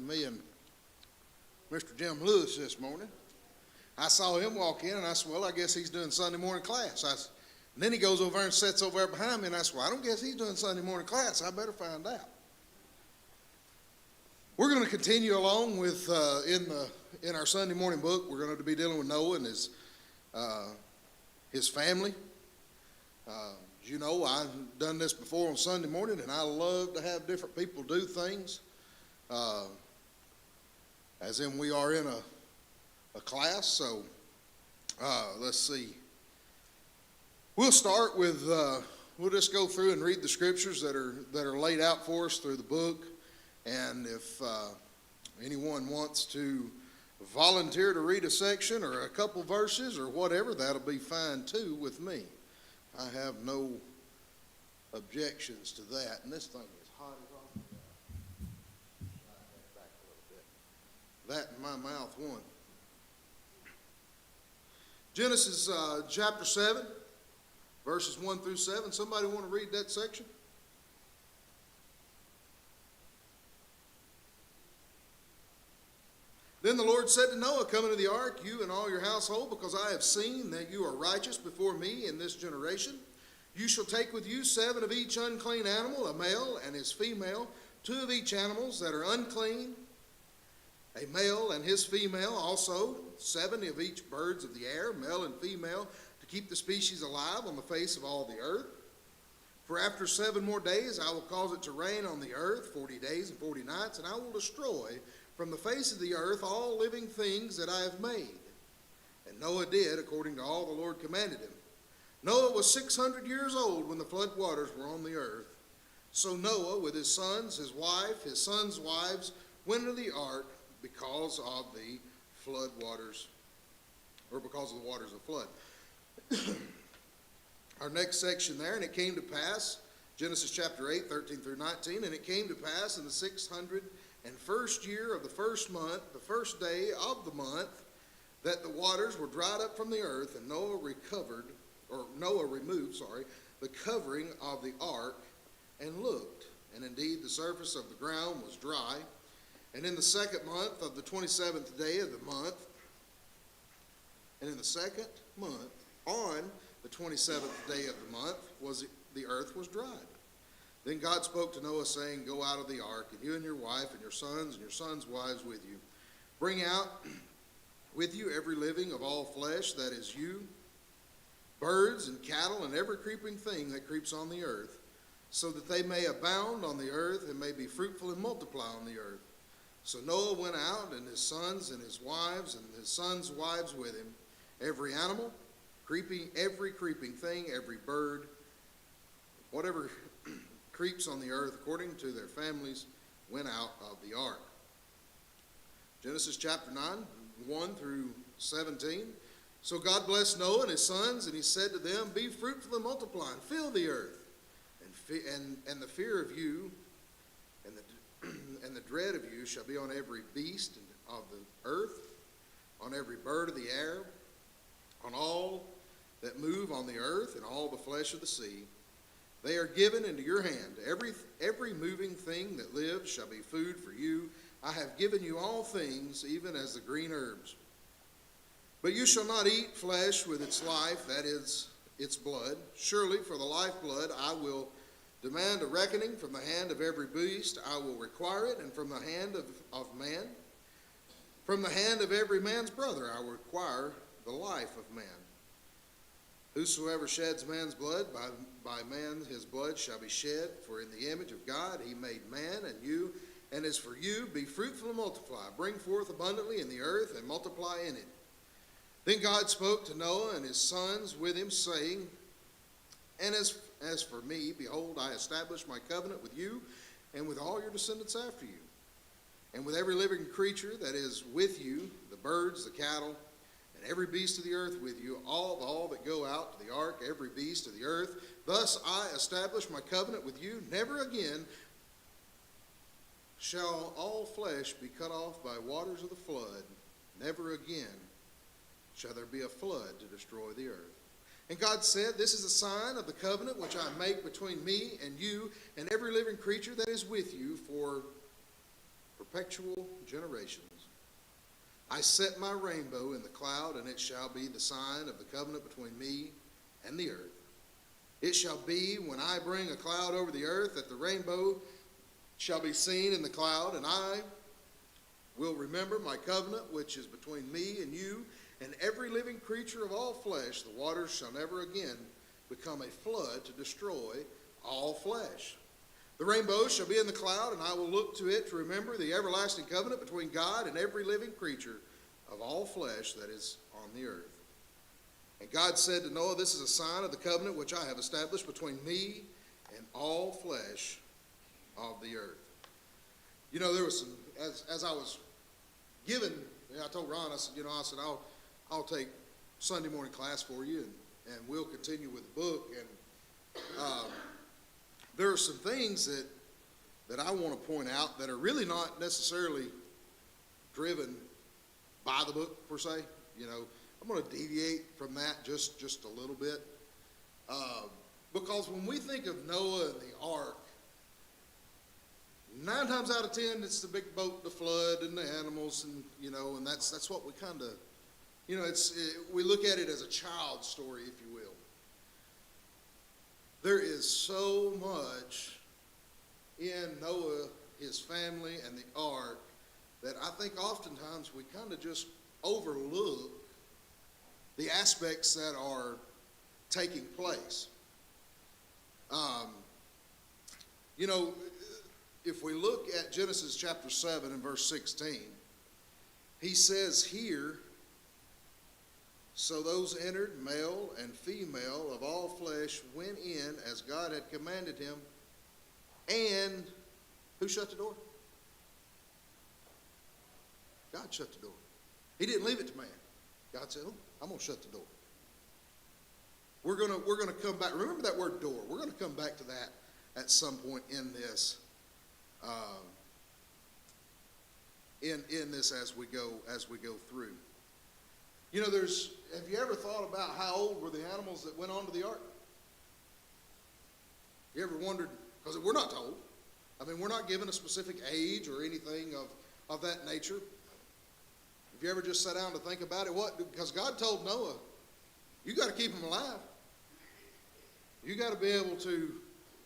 me and Mr. Jim Lewis this morning. I saw him walk in, and I said, well, I guess he's doing Sunday morning class. And then he goes over and sits over there behind me, and I said, well, I don't guess he's doing Sunday morning class. I better find out. We're going to continue along with in our Sunday morning book. We're going to be dealing with Noah and his family. As you know, I've done this before on Sunday morning, and I love to have different people do things. As in we are in a class, so let's see. We'll start with, we'll just go through and read the scriptures that are laid out for us through the book. And if anyone wants to volunteer to read a section or a couple verses or whatever, that'll be fine too with me. I have no objections to that. And this thing is hot as all get out. Back a little bit. That in my mouth one. Genesis chapter 7, verses 1 through 7. Somebody want to read that section? Then the Lord said to Noah, come into the ark, you and all your household, because I have seen that you are righteous before me in this generation. You shall take with you 7 of each unclean animal, a male and his female, 2 of each animals that are unclean, a male and his female, also 7 of each birds of the air, male and female, to keep the species alive on the face of all the earth. For after 7 more days I will cause it to rain on the earth 40 days and 40 nights, and I will destroy from the face of the earth all living things that I have made. And Noah did according to all the Lord commanded him. Noah was 600 years old when the flood waters were on the earth. So Noah with his sons, his wife, his sons' wives, went into the ark because of the flood waters, or because of the waters of flood. Our next section there, and it came to pass, Genesis chapter 8, 13 through 19, and it came to pass in the 601st year of the first month, the first day of the month, that the waters were dried up from the earth, and Noah removed the covering of the ark, and looked, and indeed the surface of the ground was dry. And in the 2nd month of the 27th day of the month, and in the 2nd month, on the 27th day of the month, the earth was dried. Then God spoke to Noah, saying, go out of the ark, and you and your wife and your sons' wives with you. Bring out with you every living of all flesh, that is you, birds and cattle, and every creeping thing that creeps on the earth, so that they may abound on the earth and may be fruitful and multiply on the earth. So Noah went out, and his sons and his wives and his sons' wives with him. Every animal, every creeping thing, every bird, whatever creeps on the earth according to their families, went out of the ark. Genesis chapter 9, 1 through 17. So God blessed Noah and his sons, and he said to them, be fruitful and multiply, and fill the earth. And the fear of you and the dread of you shall be on every beast of the earth, on every bird of the air, on all that move on the earth, and all the flesh of the sea. They are given into your hand. Every moving thing that lives shall be food for you. I have given you all things, even as the green herbs. But you shall not eat flesh with its life, that is, its blood. Surely for the lifeblood I will demand a reckoning. From the hand of every beast I will require it, and from the hand of man. From the hand of every man's brother I will require the life of man. Whosoever sheds man's blood, by man his blood shall be shed. For in the image of God he made man and you. And as for you, be fruitful and multiply. Bring forth abundantly in the earth, and multiply in it. Then God spoke to Noah and his sons with him, saying, and as for me, behold, I establish my covenant with you and with all your descendants after you, and with every living creature that is with you, the birds, the cattle, and every beast of the earth with you, all that go out to the ark, every beast of the earth. Thus I establish my covenant with you. Never again shall all flesh be cut off by waters of the flood. Never again shall there be a flood to destroy the earth. And God said, this is a sign of the covenant which I make between me and you and every living creature that is with you for perpetual generations. I set my rainbow in the cloud, and it shall be the sign of the covenant between me and the earth. It shall be when I bring a cloud over the earth that the rainbow shall be seen in the cloud, and I will remember my covenant which is between me and you and every living creature of all flesh. The waters shall never again become a flood to destroy all flesh. The rainbow shall be in the cloud, and I will look to it to remember the everlasting covenant between God and every living creature of all flesh that is on the earth. And God said to Noah, this is a sign of the covenant which I have established between me and all flesh of the earth. You know, there was some, as I was given, I told Ron, I said, I'll take Sunday morning class for you, and we'll continue with the book. And there are some things that I want to point out that are really not necessarily driven by the book per se. You know, I'm going to deviate from that just a little bit. Because when we think of Noah and the ark, 9 times out of 10, it's the big boat, the flood, and the animals, and that's what we kind of, we look at it as a child's story, if you will. There is so much in Noah, his family, and the ark that I think oftentimes we kind of just overlook the aspects that are taking place. If we look at Genesis chapter 7 and verse 16, he says here, so those entered, male and female of all flesh, went in as God had commanded him. And who shut the door? God shut the door. He didn't leave it to man. God said, I'm going to shut the door. We're going to come back. Remember that word door. We're going to come back to that at some point in this. In this as we go through. Have you ever thought about how old were the animals that went onto the ark? You ever wondered, because we're not told. I mean, we're not given a specific age or anything of that nature. Have you ever just sat down to think about it? Because God told Noah, you got to keep them alive. You got to be able to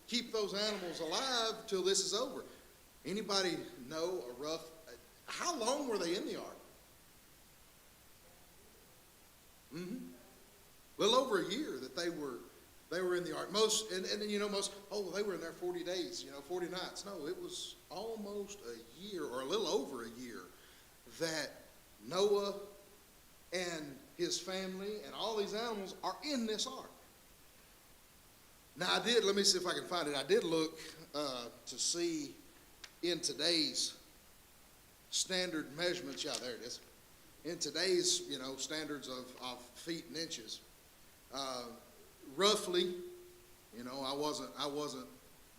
keep those animals alive till this is over. Anybody know how long were they in the ark? A little over a year that they were in the ark. They were in there 40 days, 40 nights. No, it was almost a year or a little over a year that Noah and his family and all these animals are in this ark. Now let me see if I can find it. I did look to see in today's standard measurements. Yeah, there it is. In today's, standards of feet and inches, roughly, I wasn't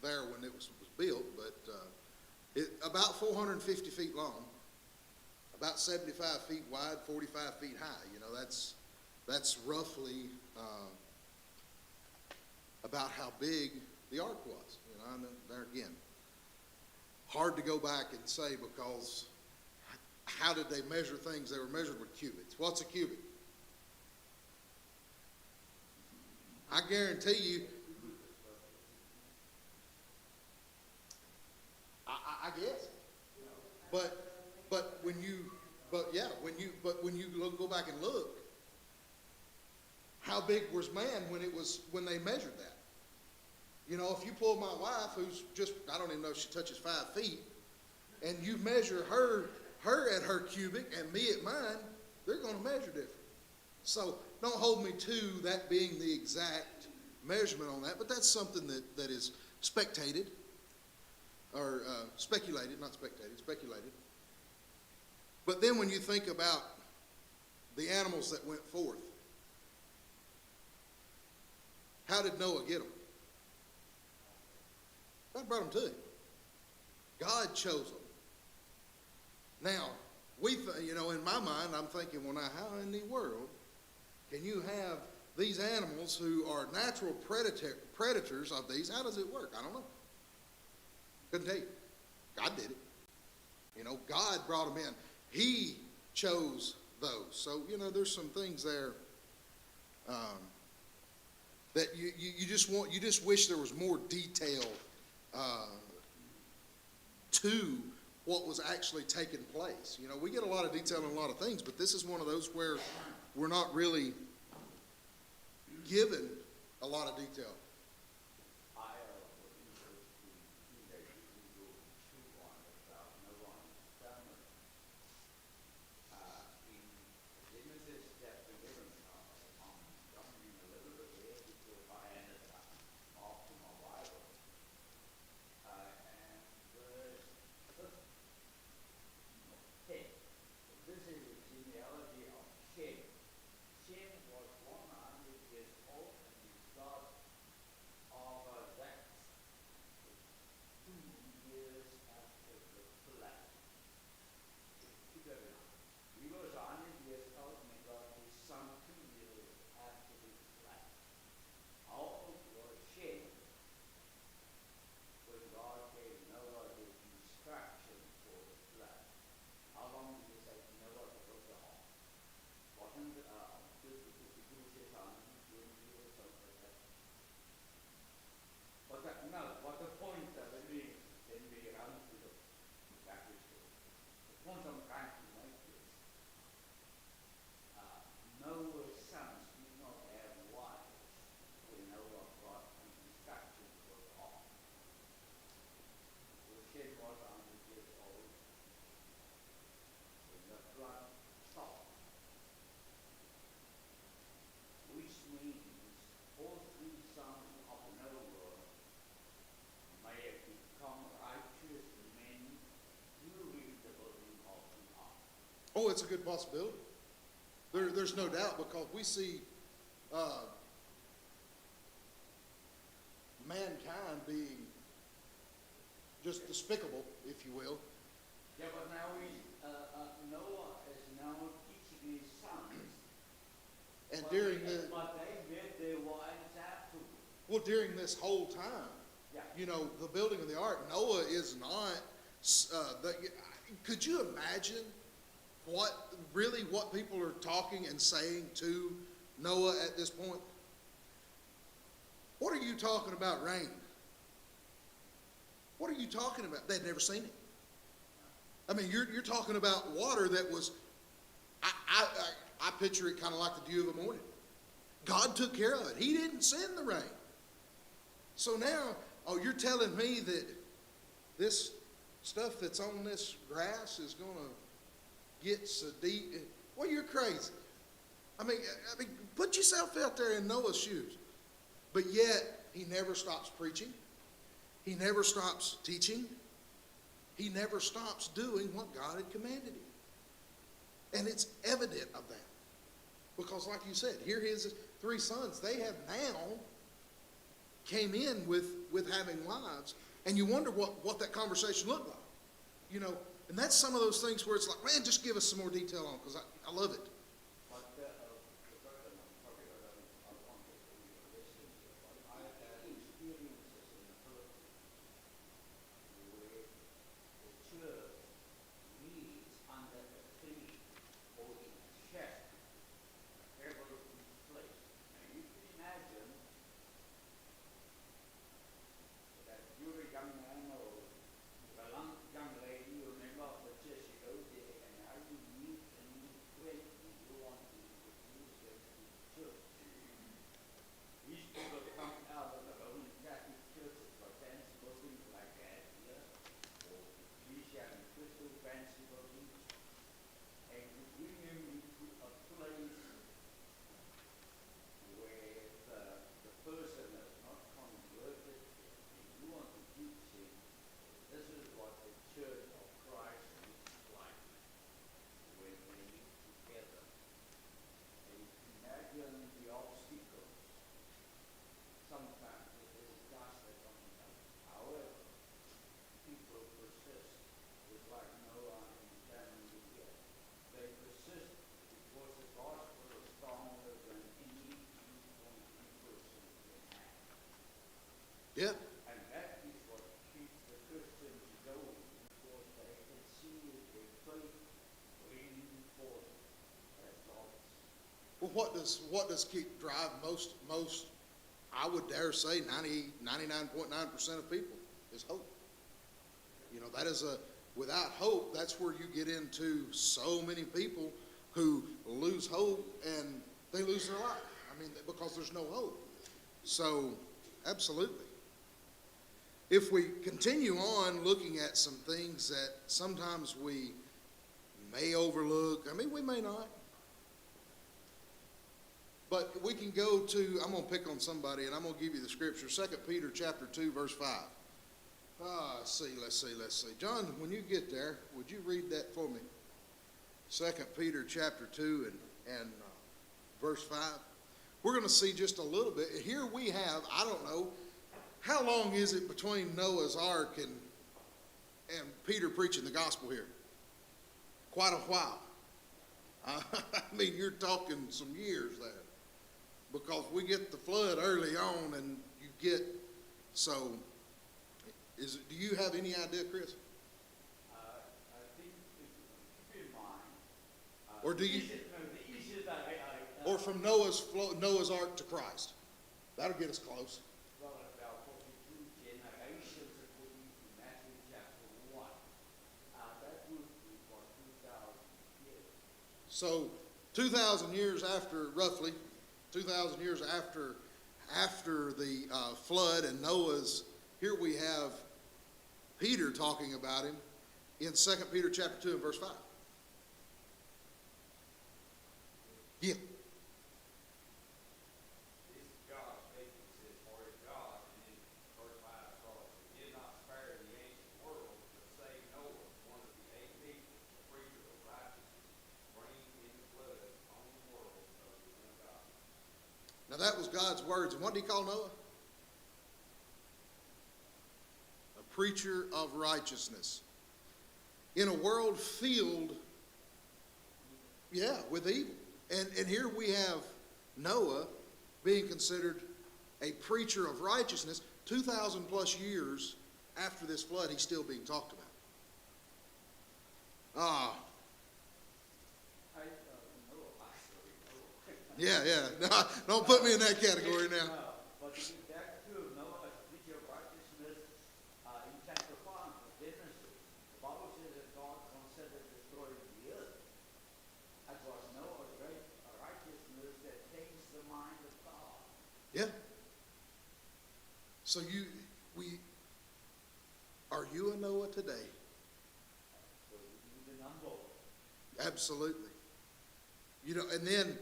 there when it was built, but about 450 feet long, about 75 feet wide, 45 feet high. That's roughly about how big the ark was. And there again, hard to go back and say because how did they measure things? They were measured with cubits. What's a cubit? I guarantee you. I guess. But when you go back and look, how big was man when they measured that? If you pull my wife, who's just, I don't even know if she touches 5 feet, and you measure her at her cubic and me at mine, they're going to measure different. So don't hold me to that being the exact measurement on that, but that's something that is speculated. But then when you think about the animals that went forth, how did Noah get them? God brought them to him. God chose them. Now, in my mind, I'm thinking, well, now, how in the world can you have these animals who are natural predators of these? How does it work? I don't know. Couldn't tell you. God did it. God brought them in. He chose those. So, there's some things there that you just wish there was more detail to what was actually taking place. We get a lot of detail on a lot of things, but this is one of those where we're not really given a lot of detail. Oh, it's a good possibility. There's no doubt, because we see mankind being just despicable, if you will. Yeah, but now Noah is now teaching his sons. And during the but they met their wives afterwards. Well, during this whole time, the building of the ark, Noah is not. Could you imagine what people are talking and saying to Noah at this point? What are you talking about rain? What are you talking about? They'd never seen it. I mean, you're talking about water that was. I picture it kind of like the dew of the morning. God took care of it. He didn't send the rain. So now, you're telling me that this stuff that's on this grass is going to get so deep? Well, you're crazy. I mean, put yourself out there in Noah's shoes. But yet, he never stops preaching. He never stops teaching. He never stops doing what God had commanded him. And it's evident of that. Because like you said, here his 3 sons, they have now came in with having wives. And you wonder what that conversation looked like. And that's some of those things where it's like, man, just give us some more detail on it, because I love it. Yeah. And that is what keeps the Christians going, because they can see Well, what does keep drive most, I would dare say 99.9% of people is hope. You know, without hope, that's where you get into so many people who lose hope and they lose their life. I mean, because there's no hope. So, absolutely. If we continue on looking at some things that sometimes we may overlook, I mean, we may not. But we can go to, I'm going to pick on somebody and I'm going to give you the scripture, 2 Peter chapter 2, verse 5. Let's see. John, when you get there, would you read that for me? 2 Peter chapter 2 and verse 5. We're going to see just a little bit. Here we have, I don't know, how long is it between Noah's Ark and Peter preaching the gospel here? Quite a while. I mean, you're talking some years there. Because we get the flood early on and you get, so, do you have any idea, Chris? I think, keep in mind. Or do you, The easiest or from Noah's Ark to Christ? That'll get us close. Well, about 42 generations according to Matthew chapter 1. That would be for 2,000 years. So 2,000 years after, roughly, 2,000 years after the flood and Noah's, here we have Peter talking about him in 2 Peter chapter 2 and verse 5. Yeah. Now that was God's words. And what did he call Noah? A preacher of righteousness. In a world filled, with evil. And here we have Noah being considered a preacher of righteousness. 2,000 plus years after this flood, he's still being talked about. Yeah. No, don't put me in that category now. But to get back to Noah as a preacher of righteousness, in chapter 5 of Genesis, the Bible says that God considered destroying the earth. That was Noah's great righteousness that changed the mind of God. Yeah. So are you a Noah today? So even humble. Absolutely. You know, and then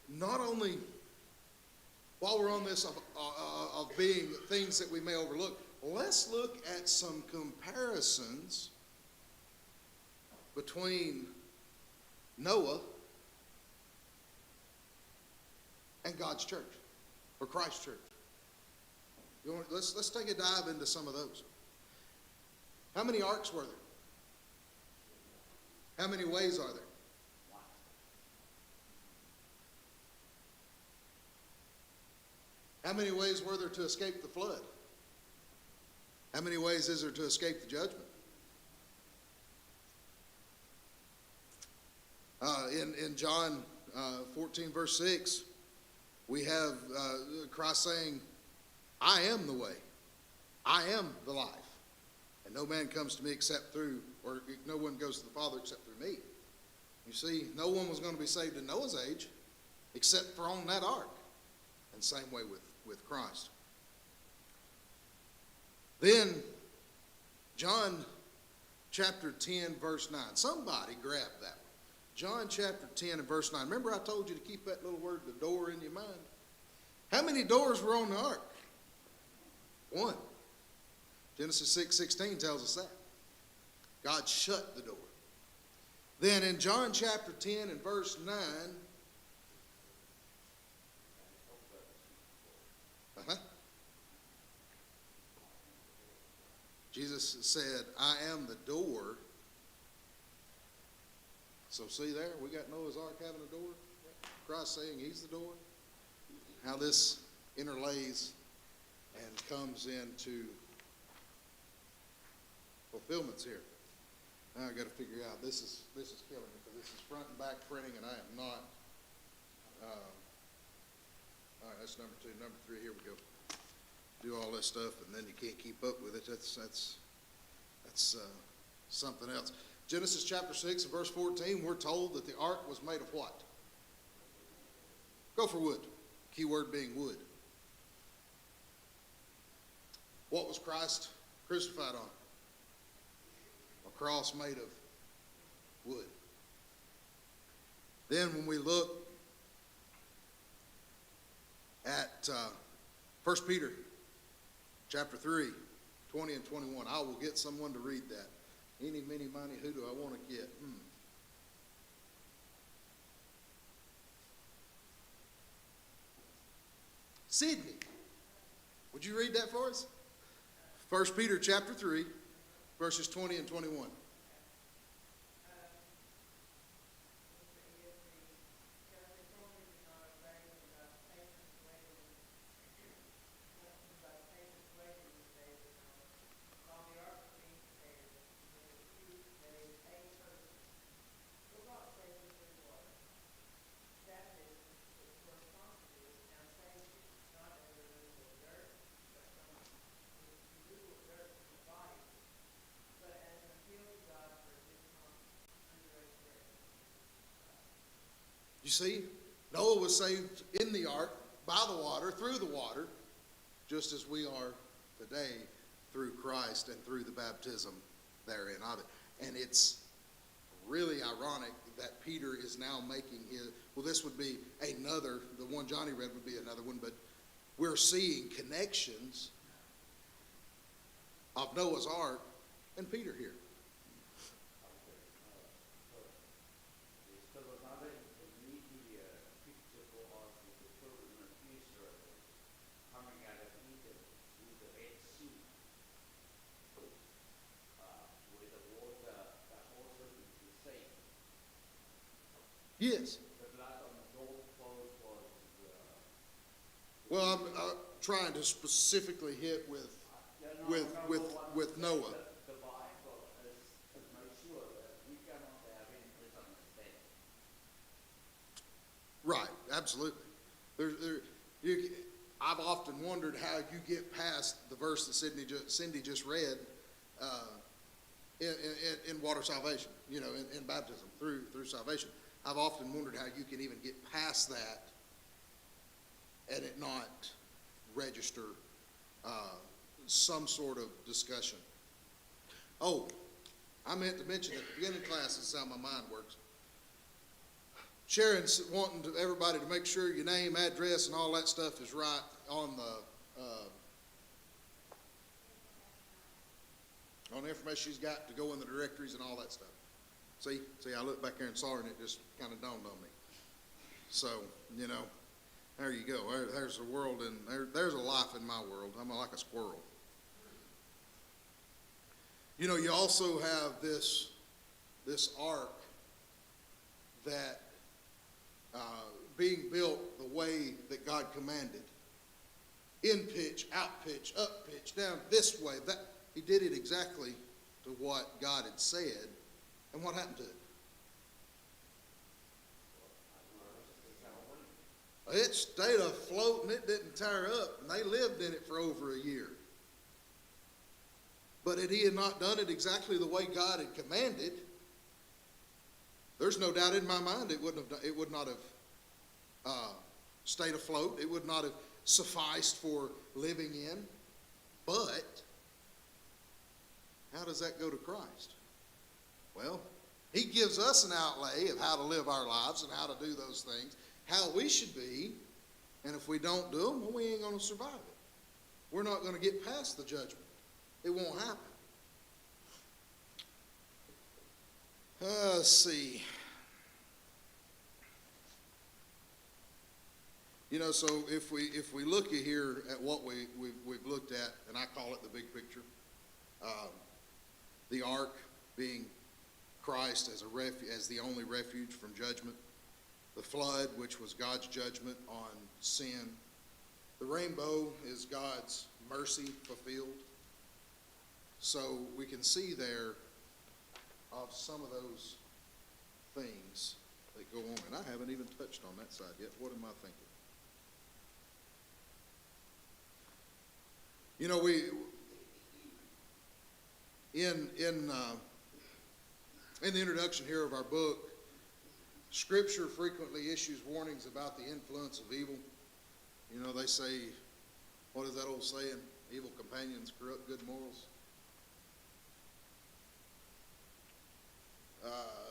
not only, while we're on this of being things that we may overlook, let's look at some comparisons between Noah and God's church, or Christ's church. Let's take a dive into some of those. How many arks were there? How many ways are there? How many ways were there to escape the flood? How many ways is there to escape the judgment? In John 14, verse 6, we have Christ saying, I am the way, I am the life, and no man comes to me except through, or no one goes to the Father except through me. You see, no one was going to be saved in Noah's age except for on that ark. And same way with Christ. Then, John chapter 10, verse 9. Somebody grab that one. John chapter 10 and verse 9. Remember I told you to keep that little word, the door, in your mind? How many doors were on the ark? One. Genesis 6:16 tells us that. God shut the door. Then in John chapter 10 and verse 9, Jesus said, I am the door. So see there, we got Noah's Ark having a door. Christ saying he's the door. How this interlays and comes into fulfillments here. Now I got to figure out, this is killing me, because this is front and back printing, and I am not All right, that's number 2. Number 3, here we go. Do all this stuff, and then you can't keep up with it. That's something else. Genesis chapter 6 and verse 14, we're told that the ark was made of what? Go for wood. Key word being wood. What was Christ crucified on? A cross made of wood. Then when we look at 1 Peter chapter 3, 20 and 21, I will get someone to read that. Eeny, meeny, miny, who do I want to get? Sydney, would you read that for us? 1 Peter chapter 3, verses 20 and 21. You see, Noah was saved in the ark by the water, through the water, just as we are today through Christ and through the baptism therein of it. And it's really ironic that Peter is now making his, well, this would be another, the one Johnny read would be another one, but we're seeing connections of Noah's ark and Peter here. Yes. Well, I'm trying to specifically hit with Noah. The Bible is made sure that we cannot have any misunderstanding. Right, absolutely. I've often wondered how you get past the verse that Cindy just read in water salvation, in baptism through salvation. I've often wondered how you can even get past that and it not register some sort of discussion. Oh, I meant to mention at the beginning of class, this is how my mind works. Sharon's wanting everybody to make sure your name, address, and all that stuff is right on the information she's got to go in the directories and all that stuff. See, I looked back there and saw her, and it just kind of dawned on me. So, there you go. There's a world, and there's a life in my world. I'm like a squirrel. You also have this ark that being built the way that God commanded. In pitch, out pitch, up pitch, down this way. That he did it exactly to what God had said. And what happened to it? It stayed afloat and it didn't tear up, and they lived in it for over a year. But if he had not done it exactly the way God had commanded, there's no doubt in my mind it would not have stayed afloat. It would not have sufficed for living in. But how does that go to Christ? Well, he gives us an outlay of how to live our lives and how to do those things, how we should be, and if we don't do them, well, we ain't going to survive it. We're not going to get past the judgment. It won't happen. Let's see. So if we look at here at what we've looked at, and I call it the big picture, the ark being Christ as the only refuge from judgment, the flood, which was God's judgment on sin, the rainbow is God's mercy fulfilled. So we can see there of some of those things that go on. And I haven't even touched on that side yet. What am I thinking? You know, we in the introduction here of our book, Scripture frequently issues warnings about the influence of evil. You know, they say, what is that old saying? Evil companions corrupt good morals.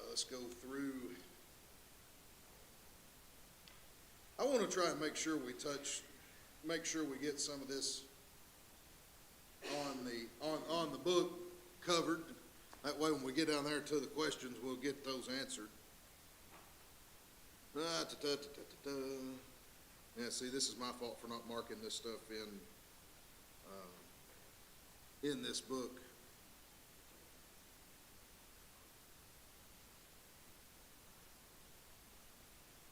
Let's go through. I want to try and make sure we get some of this on the book covered. That way when we get down there to the questions, we'll get those answered. Yeah, see, this is my fault for not marking this stuff in this book.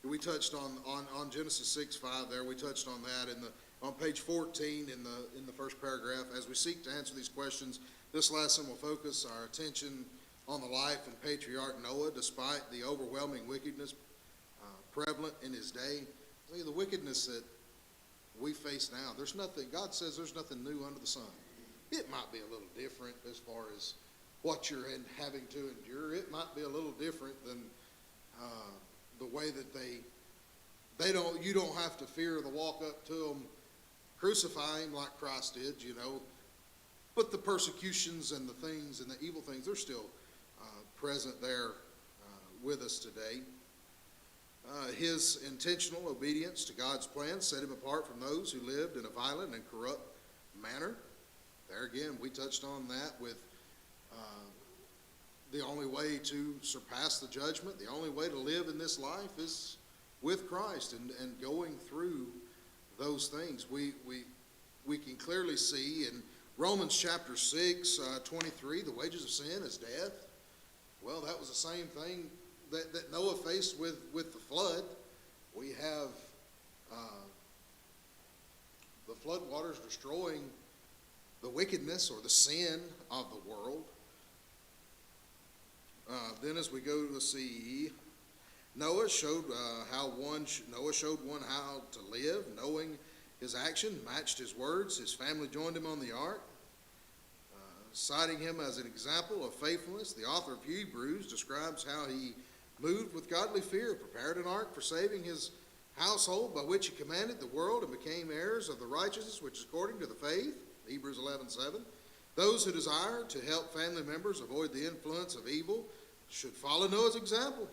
We touched on Genesis 6:5 there. We touched on that on page 14 in the first paragraph. As we seek to answer these questions, this lesson will focus our attention on the life and patriarch Noah, despite the overwhelming wickedness prevalent in his day. See, the wickedness that we face now, there's nothing, God says there's nothing new under the sun. It might be a little different as far as what you're having to endure. It might be a little different than the way that you don't have to fear the walk up to them, crucify him like Christ did, you know. But the persecutions and the things and the evil things, they're still present there with us today. His intentional obedience to God's plan set him apart from those who lived in a violent and corrupt manner. There again, we touched on that with the only way to surpass the judgment, the only way to live in this life is with Christ and going through those things. We can clearly see in Romans chapter 6, 23, the wages of sin is death. Well, that was the same thing that Noah faced with the flood. We have the flood waters destroying the wickedness or the sin of the world. Then as we go to see, Noah showed one how to live, knowing his action matched his words. His family joined him on the ark, citing him as an example of faithfulness. The author of Hebrews describes how he moved with godly fear, prepared an ark for saving his household, by which he commanded the world and became heirs of the righteousness which is according to the faith. Hebrews 11:7. Those who desire to help family members avoid the influence of evil should follow Noah's example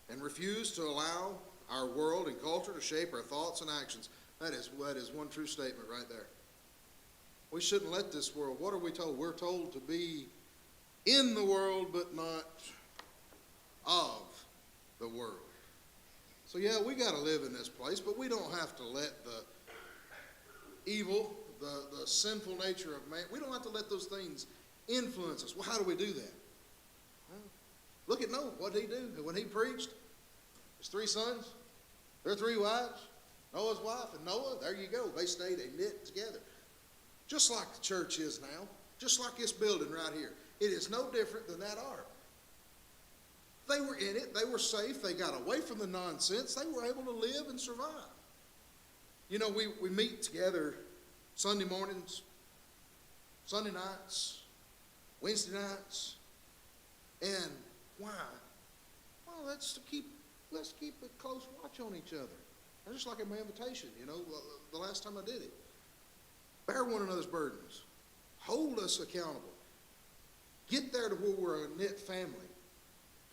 and refuse to allow our world and culture to shape our thoughts and actions. That is one true statement right there. We shouldn't let this world, what are we told? We're told to be in the world but not of the world. So yeah, we got to live in this place, but we don't have to let the evil, the sinful nature of man, we don't have to let those things influence us. Well, how do we do that? Well, look at Noah. What did he do? When he preached, his 3 sons, their 3 wives, Noah's wife and Noah, there you go. They stayed, they knit together. Just like the church is now, just like this building right here. It is no different than that ark. They were in it, they were safe, they got away from the nonsense, they were able to live and survive. You know, we meet together Sunday mornings, Sunday nights, Wednesday nights, and why? Well, let's keep a close watch on each other. And just like in my invitation, you know, the last time I did it. Bear one another's burdens. Hold us accountable. Get there to where we're a knit family.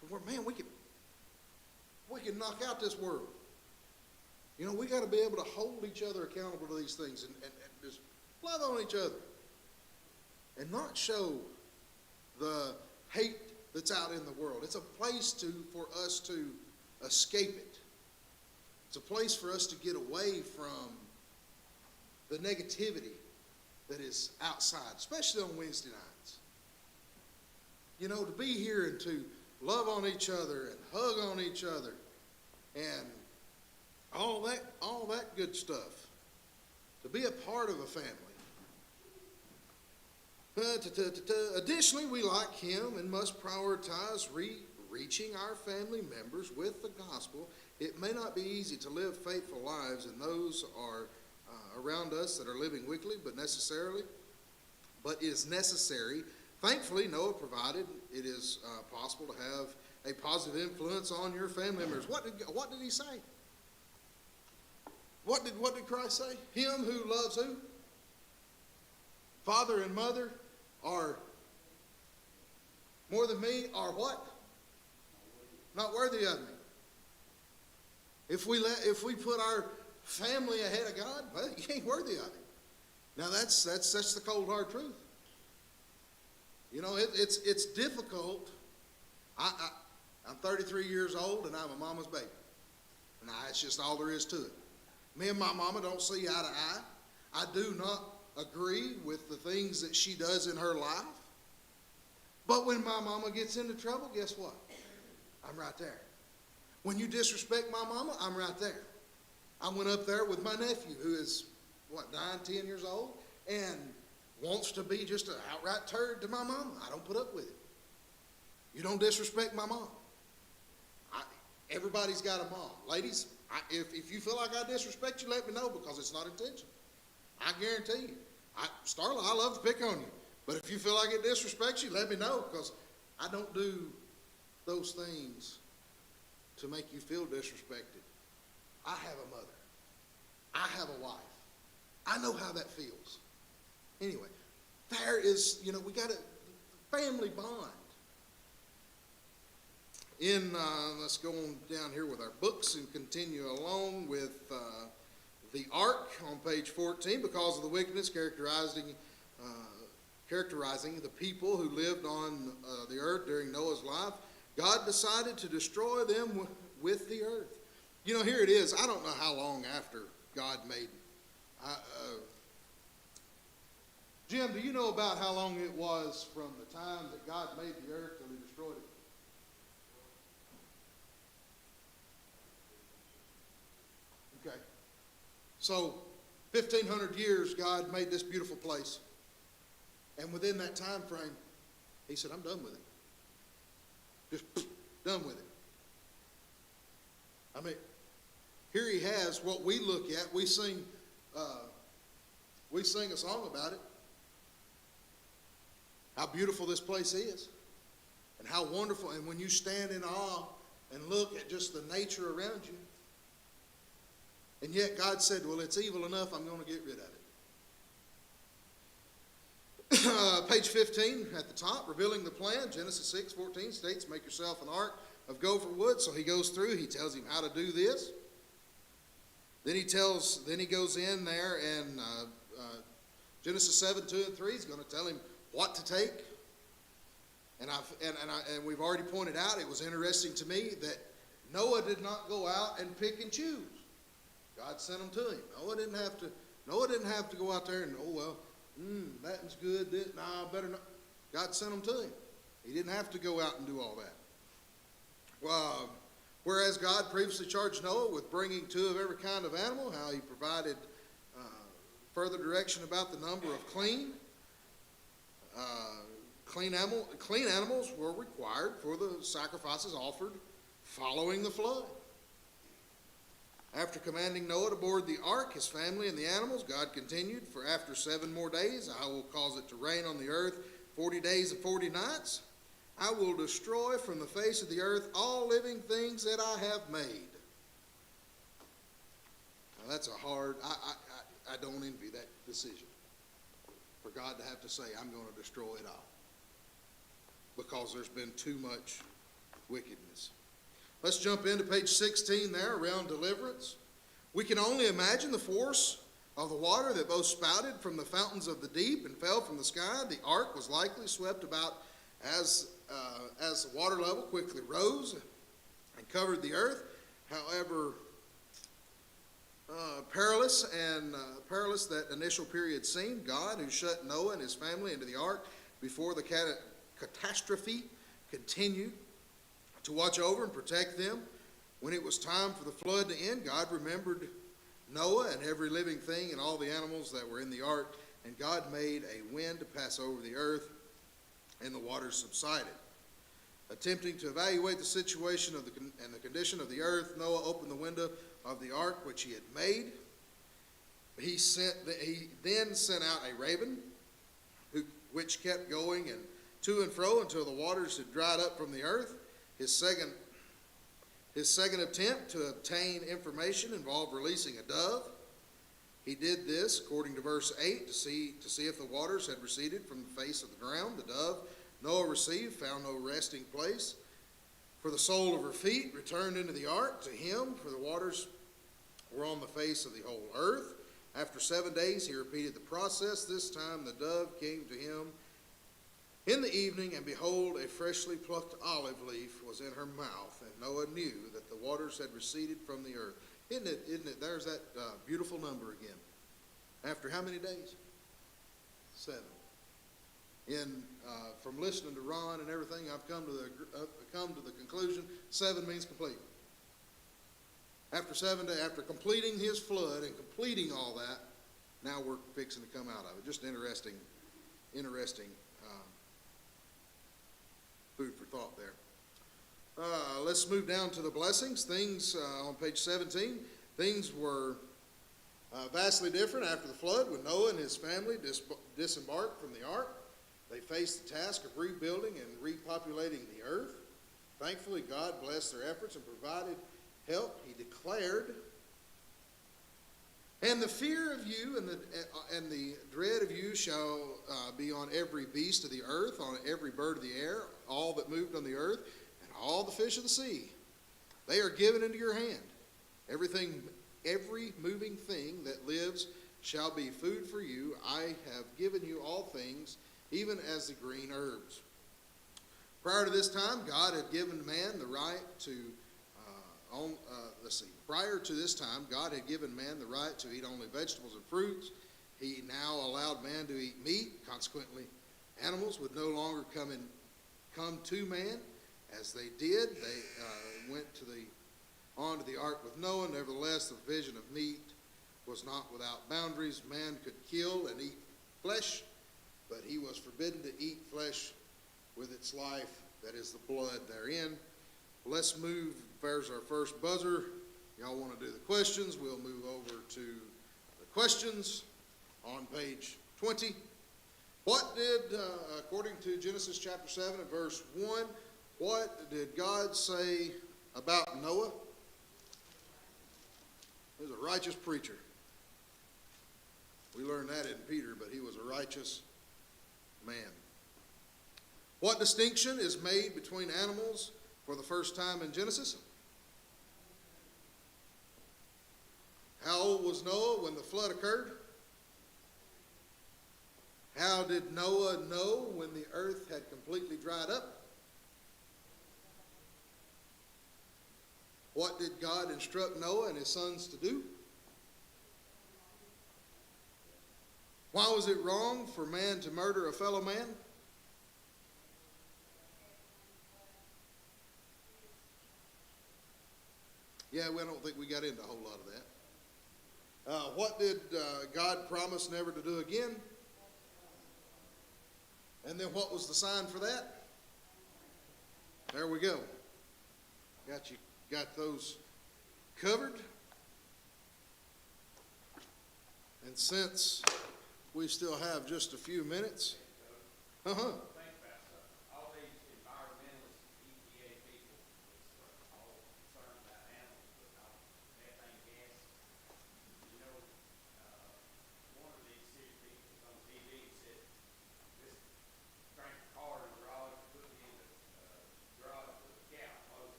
To where, man, we can knock out this world. You know, we got to be able to hold each other accountable to these things and just love on each other. And not show the hate that's out in the world. It's a place for us to escape it. It's a place for us to get away from the negativity that is outside, especially on Wednesday nights. You know, to be here and to love on each other and hug on each other and all that good stuff. To be a part of a family. Additionally, we, like him, and must prioritize reaching our family members with the gospel. It may not be easy to live faithful lives, and those are around us that are living wickedly, but it is necessary. Thankfully, Noah provided it is possible to have a positive influence on your family members. What did he say? What did Christ say? Him who loves who? Father and mother are more than me, are what? Not worthy of me. If we put our family ahead of God, well, you ain't worthy of Him. Now that's the cold hard truth. You know, it's difficult. I'm 33 years old and I'm a mama's baby. Now that's just all there is to it. Me and my mama don't see eye to eye. I do not agree with the things that she does in her life. But when my mama gets into trouble, guess what? I'm right there. When you disrespect my mama, I'm right there. I went up there with my nephew, who is, 9, 10 years old, and wants to be just an outright turd to my mama. I don't put up with it. You don't disrespect my mom. Everybody's got a mom. Ladies, if you feel like I disrespect you, let me know, because it's not intentional. I guarantee you. Starla, I love to pick on you. But if you feel like it disrespects you, let me know, because I don't do those things to make you feel disrespected. I have a mother. I have a wife. I know how that feels. Anyway, there is, we got a family bond. Let's go on down here with our books and continue along with the ark on page 14. Because of the wickedness characterizing the people who lived on the earth during Noah's life, God decided to destroy them with the earth. Here it is. I don't know how long after God made. Jim, do you know about how long it was from the time that God made the earth till He destroyed it? Okay. So, 1,500 years God made this beautiful place. And within that time frame, He said, I'm done with it. Just done with it. I mean, here He has what we look at. We sing a song about it. How beautiful this place is. And how wonderful. And when you stand in awe and look at just the nature around you. And yet God said, well, it's evil enough, I'm going to get rid of it. Page 15 at the top, revealing the plan. Genesis 6:14 states, make yourself an ark of gopher wood. So he goes through, he tells him how to do this. Then he goes in there and Genesis 7:2-3 is going to tell him what to take. And we've already pointed out, it was interesting to me that Noah did not go out and pick and choose. God sent them to him. Noah didn't have to go out there and, that was good. Better not. God sent them to him. He didn't have to go out and do all that. Well, whereas God previously charged Noah with bringing 2 of every kind of animal, how He provided further direction about the number of clean animals were required for the sacrifices offered following the flood. After commanding Noah to board the ark, his family and the animals, God continued, for after 7 more days I will cause it to rain on the earth 40 days and 40 nights. I will destroy from the face of the earth all living things that I have made. Now that's a hard, I don't envy that decision. For God to have to say, I'm going to destroy it all. Because there's been too much wickedness. Let's jump into page 16 there, around deliverance. We can only imagine the force of the water that both spouted from the fountains of the deep and fell from the sky. The ark was likely swept about as the water level quickly rose and covered the earth. However, perilous that initial period seemed, God, who shut Noah and his family into the ark before the catastrophe, continued to watch over and protect them. When it was time for the flood to end, God remembered Noah and every living thing and all the animals that were in the ark, and God made a wind to pass over the earth, and the waters subsided. Attempting to evaluate the situation and the condition of the earth, Noah opened the window of the ark which he had made. He then sent out a raven, which kept going and to and fro until the waters had dried up from the earth. His second attempt to obtain information involved releasing a dove. He did this, according to verse 8, to see if the waters had receded from the face of the ground. The dove Noah received found no resting place, for the sole of her feet returned into the ark to him, for the waters were on the face of the whole earth. After 7 days he repeated the process. This time the dove came to him in the evening, and behold, a freshly plucked olive leaf was in her mouth, and Noah knew that the waters had receded from the earth. Isn't it? There's that beautiful number again. After how many days? 7. From listening to Ron and everything, I've come to the conclusion 7 means complete. After 7 days, after completing his flood and completing all that, now we're fixing to come out of it. Just interesting food for thought there. Let's move down to the blessings. Things on page 17. Things were vastly different after the flood when Noah and his family disembarked from the ark. They faced the task of rebuilding and repopulating the earth. Thankfully, God blessed their efforts and provided help. He declared, "And the fear of you and the dread of you shall be on every beast of the earth, on every bird of the air, all that moved on the earth, and all the fish of the sea. They are given into your hand. Every moving thing that lives shall be food for you. I have given you all things, even as the green herbs." Prior to this time, God had given man the right to Prior to this time, God had given man the right to eat only vegetables and fruits. He now allowed man to eat meat. Consequently, animals would no longer come to man. As they did, they went onto the ark with Noah. Nevertheless, the provision of meat was not without boundaries. Man could kill and eat flesh, but he was forbidden to eat flesh with its life, that is the blood therein. Let's move. There's our first buzzer. Y'all want to do the questions? We'll move over to the questions on page 20. What did, according to Genesis chapter 7 and verse 1, what did God say about Noah? He was a righteous preacher. We learned that in Peter, but he was a righteous man. What distinction is made between animals for the first time in Genesis? How old was Noah when the flood occurred? How did Noah know when the earth had completely dried up? What did God instruct Noah and his sons to do? Why was it wrong for man to murder a fellow man? Yeah, I don't think we got into a whole lot of that. What did God promise never to do again? And then what was the sign for that? There we go. Got those covered. And since we still have just a few minutes,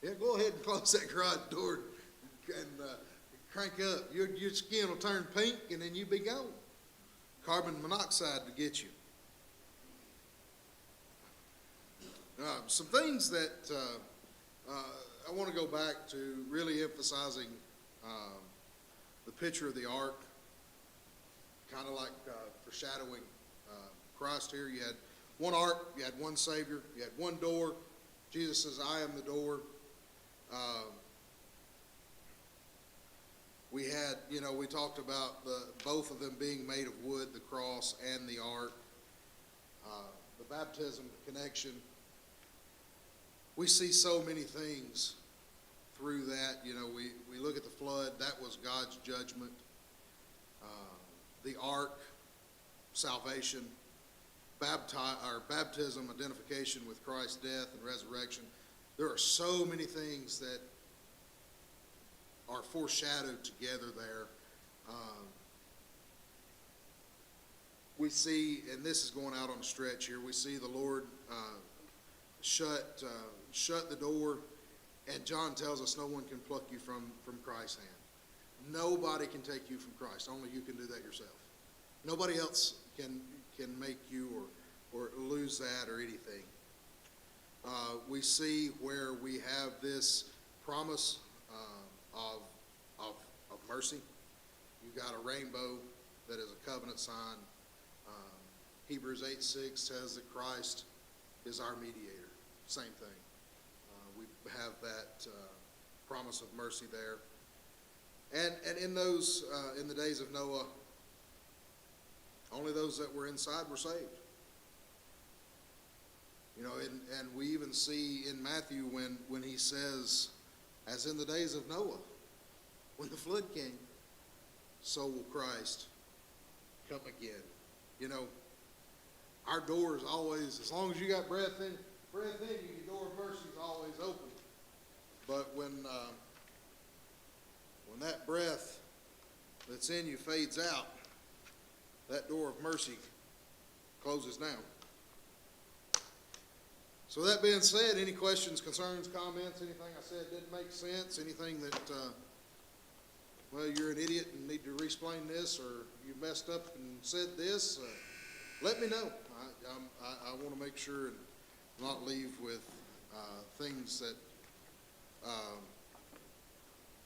Yeah, go ahead and close that garage door and crank up. Your skin will turn pink and then you'll be gone. Carbon monoxide to get you. Some things that I want to go back to, really emphasizing the picture of the ark, kind of like foreshadowing Christ here. You had one ark, you had one Savior, you had one door. Jesus says, "I am the door." Um, we had, we talked about both of them being made of wood, the cross and the ark, the baptism connection. We see so many things through that. We look at the flood, that was God's judgment. The ark, salvation, baptism, identification with Christ's death and resurrection. There are so many things that are foreshadowed together there. We see, and this is going out on a stretch here, we see the Lord shut the door, and John tells us no one can pluck you from Christ's hand. Nobody can take you from Christ. Only you can do that yourself. Nobody else can make you or lose that or anything. We see where we have this promise of mercy. You got a rainbow that is a covenant sign. Hebrews 8:6 says that Christ is our mediator. Same thing. We have that promise of mercy there. And in those, in the days of Noah, only those that were inside were saved. And we even see in Matthew when he says, as in the days of Noah, when the flood came, so will Christ come again. Our door is always, as long as you got breath in you, your door of mercy is always open. But when that breath that's in you fades out, that door of mercy closes down. So that being said, any questions, concerns, comments, anything I said didn't make sense, anything that, you're an idiot and need to re-explain this, or you messed up and said this, let me know. I want to make sure and not leave with things that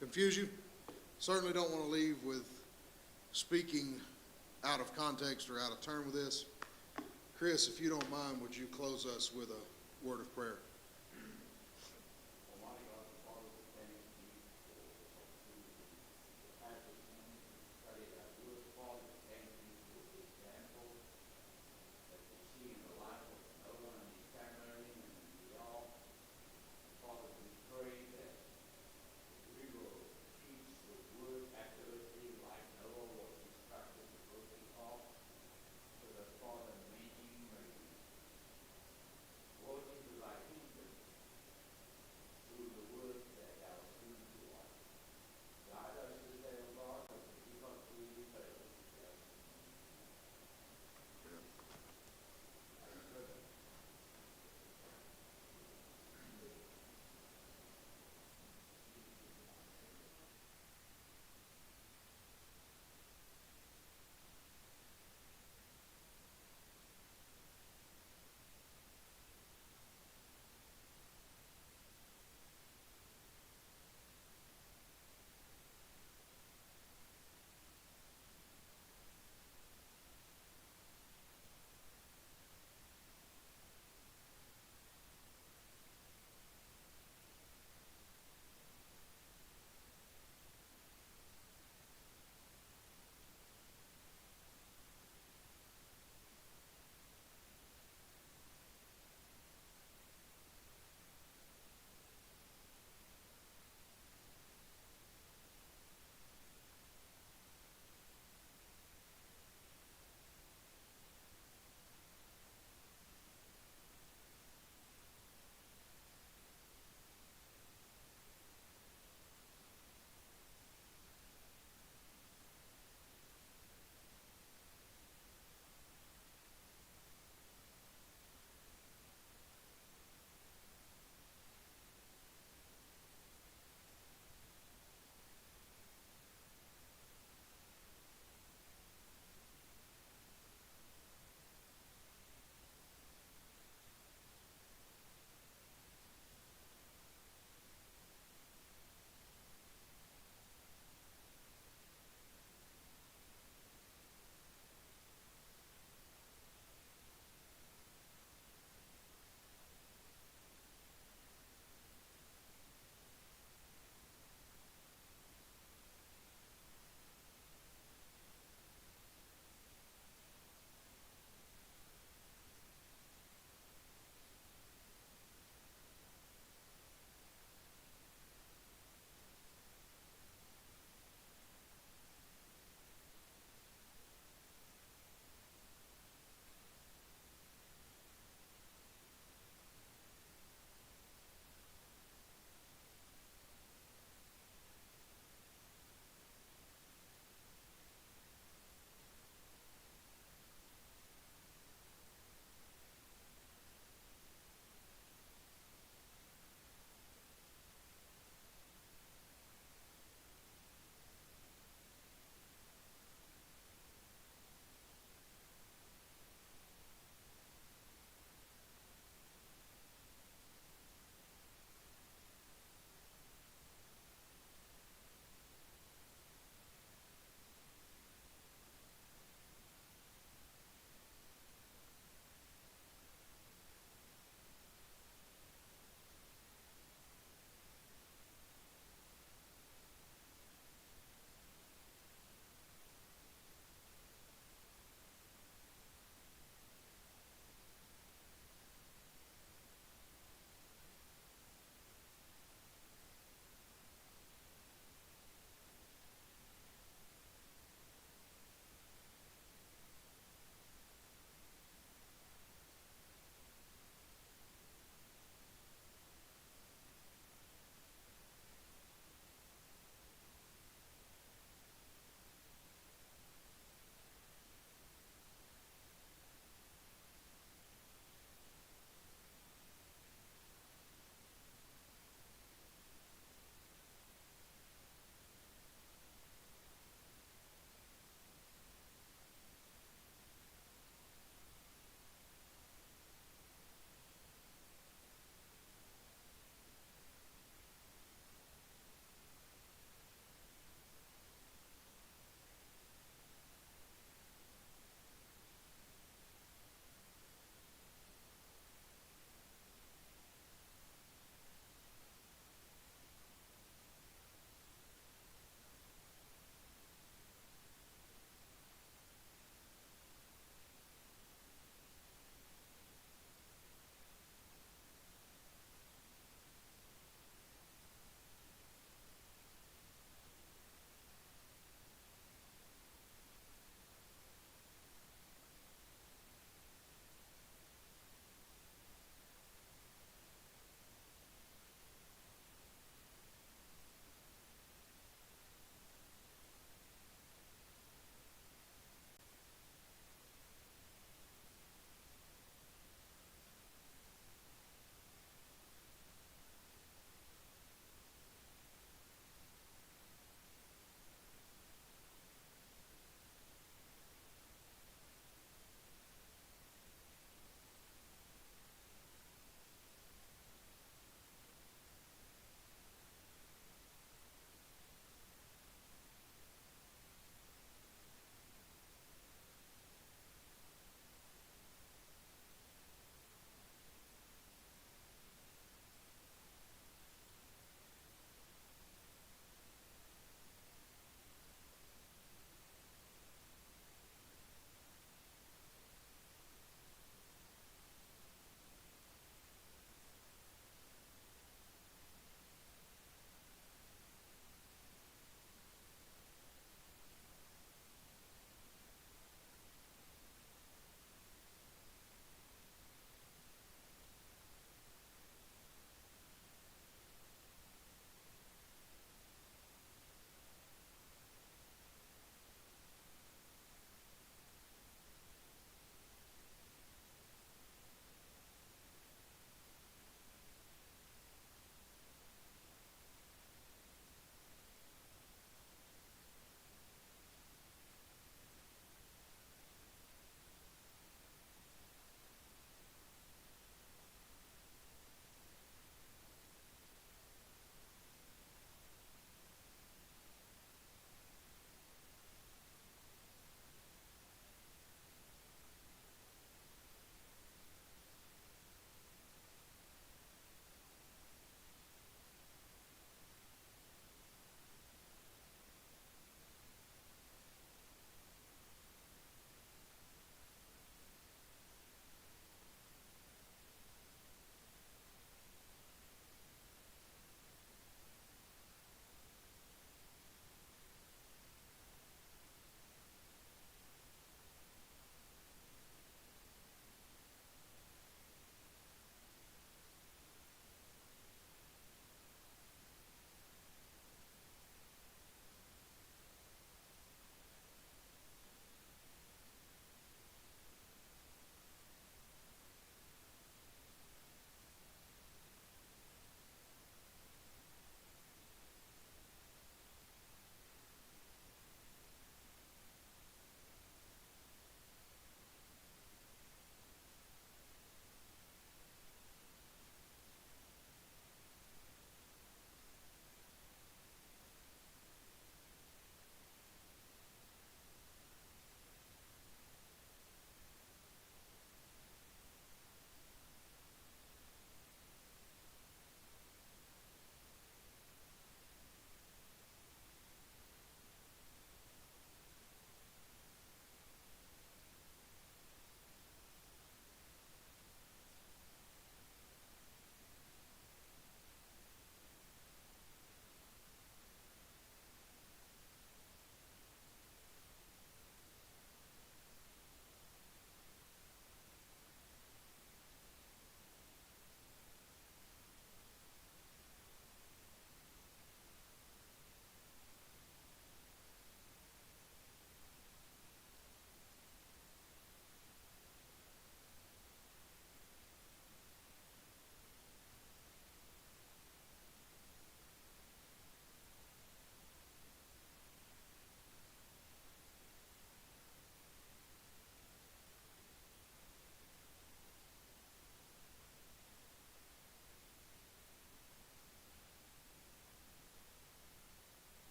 confuse you. Certainly don't want to leave with speaking out of context or out of turn with this. Chris, if you don't mind, would you close us with a word of prayer?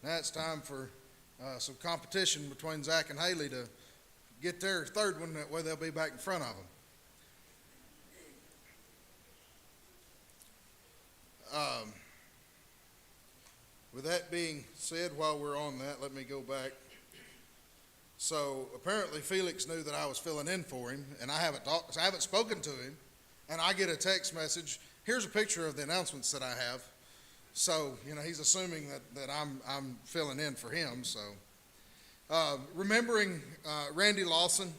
Now it's time for some competition between Zach and Haley to get their third one. That way they'll be back in front of them. With that being said, while we're on that, let me go back. So apparently Felix knew that I was filling in for him, and I haven't spoken to him, and I get a text message. Here's a picture of the announcements that I have. So he's assuming that I'm filling in for him. So remembering Randy Lawson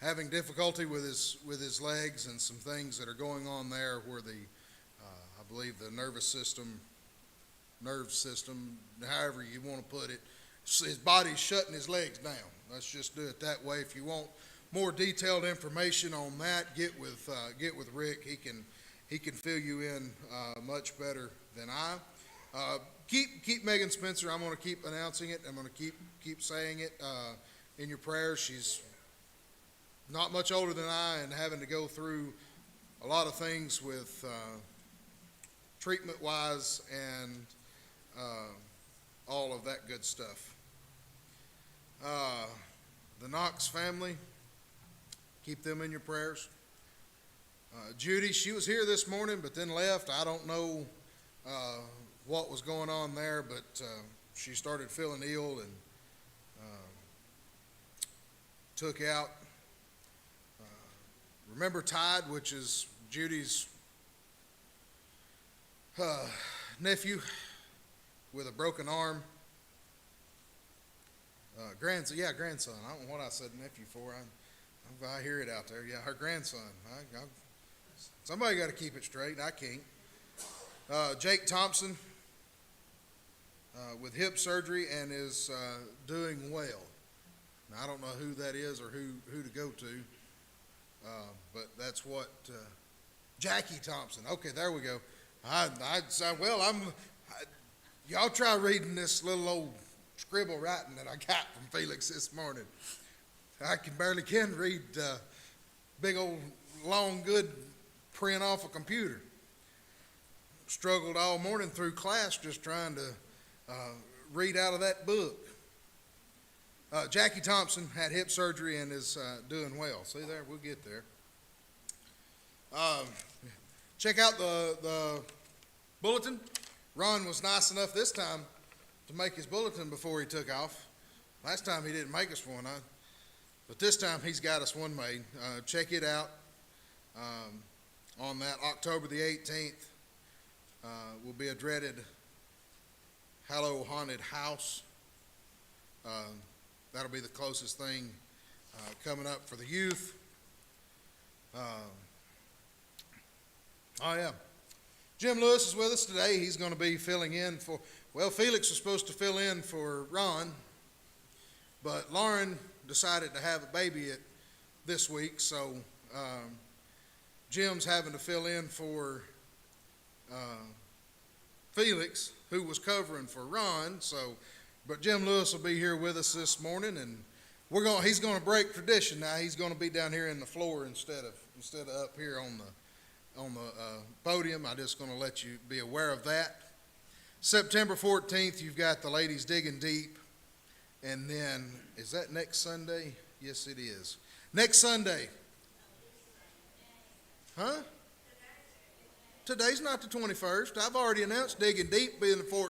having difficulty with his legs and some things that are going on there, where I believe the nerve system, however you want to put it, his body's shutting his legs down. Let's just do it that way. If you want more detailed information on that, get with Rick. He can fill you in much better than I. Keep Megan Spencer. I'm going to keep announcing it. I'm going to keep saying it in your prayers. She's not much older than I, and having to go through a lot of things with treatment-wise and all of that good stuff. The Knox family, keep them in your prayers. Judy, she was here this morning but then left. I don't know what was going on there, but she started feeling ill and took out. Remember Tide, which is Judy's nephew with a broken arm. Grandson. I don't know what I said nephew for. I hear it out there. Yeah, her grandson. Somebody got to keep it straight. I can't. Jake Thompson with hip surgery and is doing well. Now, I don't know who that is or who to go to, but that's what Jackie Thompson. Okay, there we go. Y'all try reading this little old scribble writing that I got from Felix this morning. I barely can read big old long good print off a computer. Struggled all morning through class just trying to read out of that book. Jackie Thompson had hip surgery and is doing well. See there, we'll get there. Check out the bulletin. Ron was nice enough this time to make his bulletin before he took off. Last time he didn't make us one, but this time he's got us one made. Check it out on that October the 18th. Will be a dreaded Hallow Haunted House. That'll be the closest thing coming up for the youth. Jim Lewis is with us today. He's going to be filling in for, Felix was supposed to fill in for Ron, but Lauren decided to have a baby this week, so Jim's having to fill in for Felix, who was covering for Ron. But Jim Lewis will be here with us this morning, and he's going to break tradition now. He's going to be down here in the floor instead of up here on the podium. I'm just going to let you be aware of that. September 14th, you've got the ladies digging deep, and then is that next Sunday? Yes, it is. Next Sunday. Huh? Today's not the 21st. I've already announced digging deep being the